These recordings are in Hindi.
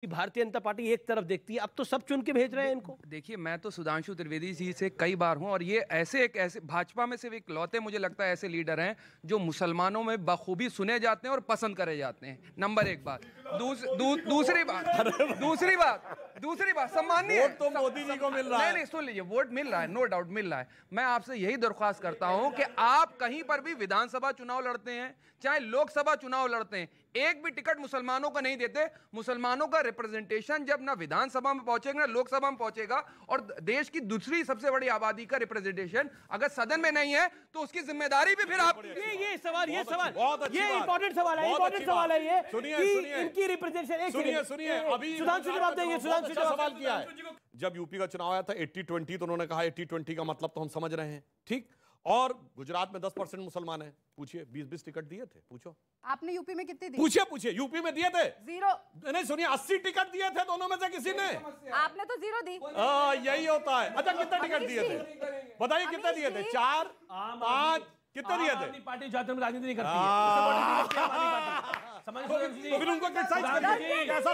भारतीय जनता पार्टी एक तरफ देखती है, अब तो सब चुन के भेज रहे हैं इनको। देखिए, मैं तो सुधांशु त्रिवेदी जी से कई बार हूं और ये ऐसे भाजपा में सिर्फ इकलौते मुझे लगता है ऐसे लीडर हैं जो मुसलमानों में बखूबी सुने जाते हैं और पसंद करे जाते हैं। नंबर एक बात। दूसरी बात सम्माननीय वोट तो मोदी जी को मिल रहा है। नहीं, सुन लीजिए, वोट मिल रहा है, नो डाउट मिल रहा है। मैं आपसे यही दरख्वास्त करता हूं कि आप कहीं पर भी विधानसभा चुनाव लड़ते हैं, चाहे लोकसभा चुनाव लड़ते हैं, एक भी टिकट मुसलमानों का नहीं देते। मुसलमानों का रिप्रेजेंटेशन जब ना विधानसभा में पहुंचेगा ना लोकसभा में पहुंचेगा, और देश की दूसरी सबसे बड़ी आबादी का रिप्रेजेंटेशन अगर सदन में नहीं है तो उसकी जिम्मेदारी भी फिर आप। ये सवाल ये इंपॉर्टेंट सवाल है ये। सुनिए इनकी रिप्रेजेंटेशन सुनिए अभी सुधांशु जवाब देंगे। सुधांशु सवाल किया है। जब यूपी का चुनाव आया था 80-20, तो उन्होंने कहा 80-20 का मतलब तो हम समझ रहे हैं, ठीक। और गुजरात में 10% मुसलमान हैं। पूछिए, 20-20 टिकट दिए थे? पूछो आपने यूपी में कितने दिए? पूछिए यूपी में दिए थे? 0। नहीं सुनिए, 80 टिकट दिए थे दोनों में से किसी ने? आपने तो 0 दी। यही होता है। अच्छा, कितने टिकट दिए थे बताइए? कितने दिए थे? 4, 5, कितने दिए थे? पार्टी जाते में राजनीति नहीं करती है। तो फिर उनको कैसा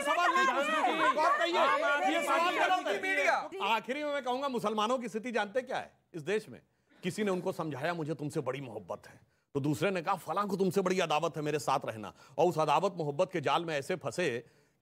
सवाल नहीं पूछना? ये सवाल गलत है। आखिरी में मैं कहूंगा, मुसलमानों की स्थिति जानते क्या है इस देश में? किसी ने उनको समझाया मुझे तुमसे बड़ी मोहब्बत है, तो दूसरे ने कहा फलां को तुमसे बड़ी अदावत है, मेरे साथ रहना। और उस अदावत मोहब्बत के जाल में ऐसे फंसे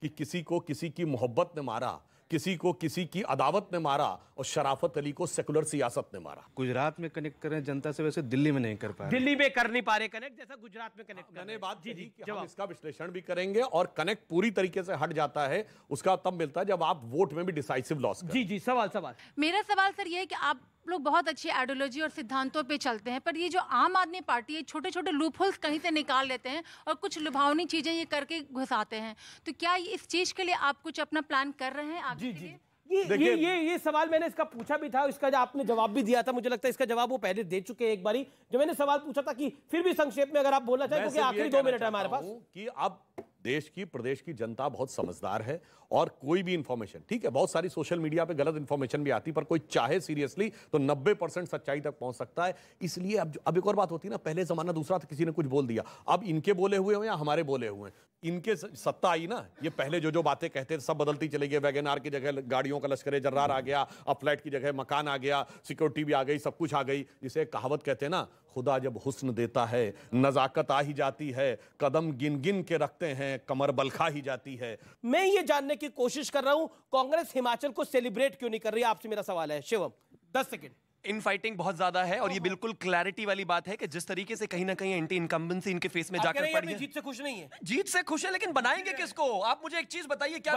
कि किसी को किसी की मोहब्बत ने मारा, किसी को किसी की अदावत ने मारा, और शराफत अली को सेकुलर सियासत ने मारा। गुजरात में कनेक्ट कर रहे हैं जनता से, वैसे दिल्ली में नहीं कर पा रहे। दिल्ली में कर नहीं पा रहे कनेक्ट, जैसा गुजरात में कनेक्ट मैंने बात जी कि हम इसका विश्लेषण भी करेंगे, और कनेक्ट पूरी तरीके से हट जाता है उसका तब मिलता है जब आप वोट में भी डिसाइसिव लॉस करें। जी सवाल मेरा सवाल सर ये है कि आप लोग बहुत अच्छी आइडियोलॉजी और सिद्धांतों पे चलते हैं, पर ये जो आम आदमी पार्टी है छोटे छोटे लूप होल्स कहीं से निकाल लेते हैं और कुछ लुभावनी चीजें ये करके घुसाते हैं। तो क्या इस चीज के लिए आप कुछ अपना प्लान कर रहे हैं आगे के लिए? ये सवाल मैंने इसका पूछा भी था, इसका आपने जवाब भी दिया था। मुझे लगता है इसका जवाब वो पहले दे चुके हैं एक बारी, जो मैंने सवाल पूछा था। कि फिर भी संक्षेप में अगर आप बोलना चाहें, क्योंकि आखिरी 2 मिनट है हमारे पास। कि अब देश की प्रदेश की जनता बहुत समझदार है, और कोई भी इंफॉर्मेशन, ठीक है, बहुत सारी सोशल मीडिया पे गलत इंफॉर्मेशन भी आती, पर कोई चाहे सीरियसली तो 90% सच्चाई तक पहुंच सकता है। इसलिए अब एक और बात होती है ना, पहले जमाना दूसरा था, किसी ने कुछ बोल दिया, अब इनके बोले हुए हो या हमारे बोले हुए, इनके सत्ता आई ना। ये पहले जो बातें कहते थे सब बदलती चली गई। वैगन आर की जगह गाड़ियों का लश्कर जर्रार आ गया, अब फ्लैट की जगह मकान आ गया, सिक्योरिटी भी आ गई, सब कुछ आ गई। जिसे कहावत कहते हैं ना, खुदा जब हुस्न देता है नजाकत आ ही जाती है, कदम गिन गिन के रखते हैं कमर बल खा ही जाती है। मैं ये जानने की कोशिश कर रहा हूं, कांग्रेस हिमाचल को सेलिब्रेट क्यों नहीं कर रही? आपसे मेरा सवाल है शिवम, 10 सेकंड। इन फाइटिंग बहुत ज्यादा है, और ये बिल्कुल क्लैरिटी वाली बात है कि जिस तरीके से कहीं ना कहीं एंटी इनकम्बेंसी इनके फेस में जाकर पड़ी है। जीत से खुश नहीं है? जीत से खुश है, लेकिन बनाएंगे किसको? आप मुझे एक चीज बताइए, क्या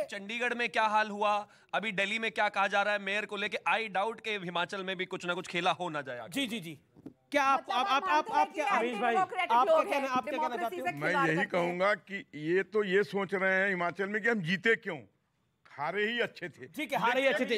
चंडीगढ़ में क्या हाल हुआ, अभी दिल्ली में क्या कहा जा रहा है मेयर को लेके? आई डाउट के हिमाचल में भी कुछ ना कुछ खेला हो ना जाए। जी क्या आप क्या अमीश भाई आप क्या कहना चाहते हो? मैं यही कहूंगा कि ये सोच रहे हैं हिमाचल में कि हम जीते क्यों, हारे ही अच्छे थे। ठीक है, हारे ही अच्छे थे।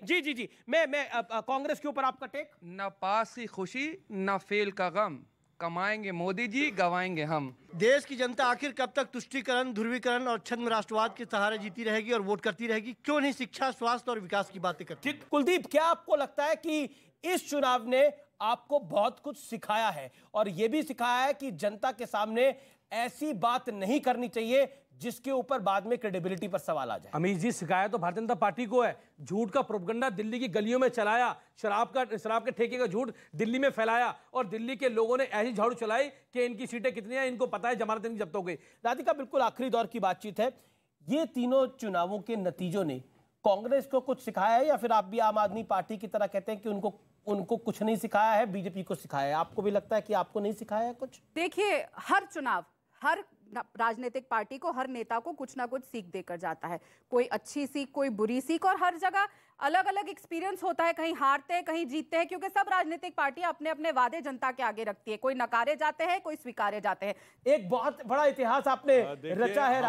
जी मैं कांग्रेस के ऊपर आपका टेक? न पास की खुशी न फेल का गम, कमाएंगे मोदी जी गवाएंगे हम। देश की जनता आखिर कब तक तुष्टीकरण, ध्रुवीकरण और छद्म राष्ट्रवाद के सहारे जीती रहेगी और वोट करती रहेगी? क्यों नहीं शिक्षा, स्वास्थ्य और विकास की बातें करती? कुलदीप, क्या आपको लगता है कि इस चुनाव ने आपको बहुत कुछ सिखाया है, और यह भी सिखाया है कि जनता के सामने ऐसी बात नहीं करनी चाहिए जिसके ऊपर बाद में क्रेडिबिलिटी पर सवाल आ जाए? अमीश जी, सिखाया तो भारतीय जनता पार्टी को है। झूठ का प्रोपगंडा दिल्ली की गलियों में चलाया, शराब के ठेके का झूठ दिल्ली में फैलाया, और दिल्ली के लोगों ने ऐसी झाड़ू चलाई कि इनकी सीटें कितनी हैं इनको पता है, जमानत इनकी जब्त हो गई। राधिका, बिल्कुल आखिरी दौर की बातचीत है। ये तीनों चुनावों के नतीजों ने कांग्रेस को कुछ सिखाया है, या फिर आप भी आम आदमी पार्टी की तरह कहते हैं कि उनको कुछ नहीं सिखाया है, बीजेपी को सिखाया है? आपको भी लगता है कि आपको नहीं सिखाया है कुछ? देखिए, हर चुनाव हर राजनीतिक पार्टी को, हर नेता को कुछ ना कुछ सीख देकर जाता है। कोई अच्छी सीख, कोई बुरी सीख, और हर जगह अलग अलग एक्सपीरियंस होता है। कहीं हारते हैं, कहीं जीतते हैं, क्योंकि सब राजनीतिक पार्टियां अपने अपने वादे जनता के आगे रखती है। कोई नकारे जाते हैं, कोई स्वीकारे जाते हैं। एक बहुत बड़ा इतिहास आपने रचा है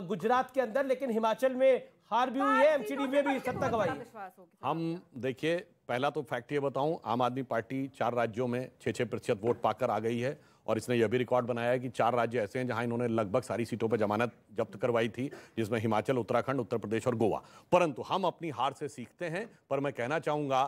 गुजरात के अंदर, लेकिन हिमाचल में हार भी हुई है, एमसीडी में भी सत्ता गवाई। हम देखिए, पहला तो फैक्ट ये बताऊं, आम आदमी पार्टी 4 राज्यों में 6-6% वोट पाकर आ गई है, और इसने यह भी रिकॉर्ड बनाया है कि 4 राज्य ऐसे हैं जहां इन्होंने लगभग सारी सीटों पर जमानत जब्त करवाई थी, जिसमें हिमाचल, उत्तराखंड, उत्तर प्रदेश और गोवा। परंतु हम अपनी हार से सीखते हैं, पर मैं कहना चाहूंगा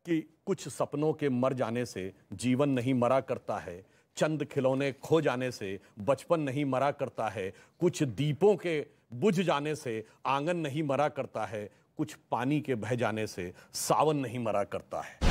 कि कुछ सपनों के मर जाने से जीवन नहीं मरा करता है, चंद खिलौने खो जाने से बचपन नहीं मरा करता है, कुछ दीपों के बुझ जाने से आंगन नहीं मरा करता है, कुछ पानी के बह जाने से सावन नहीं मरा करता है।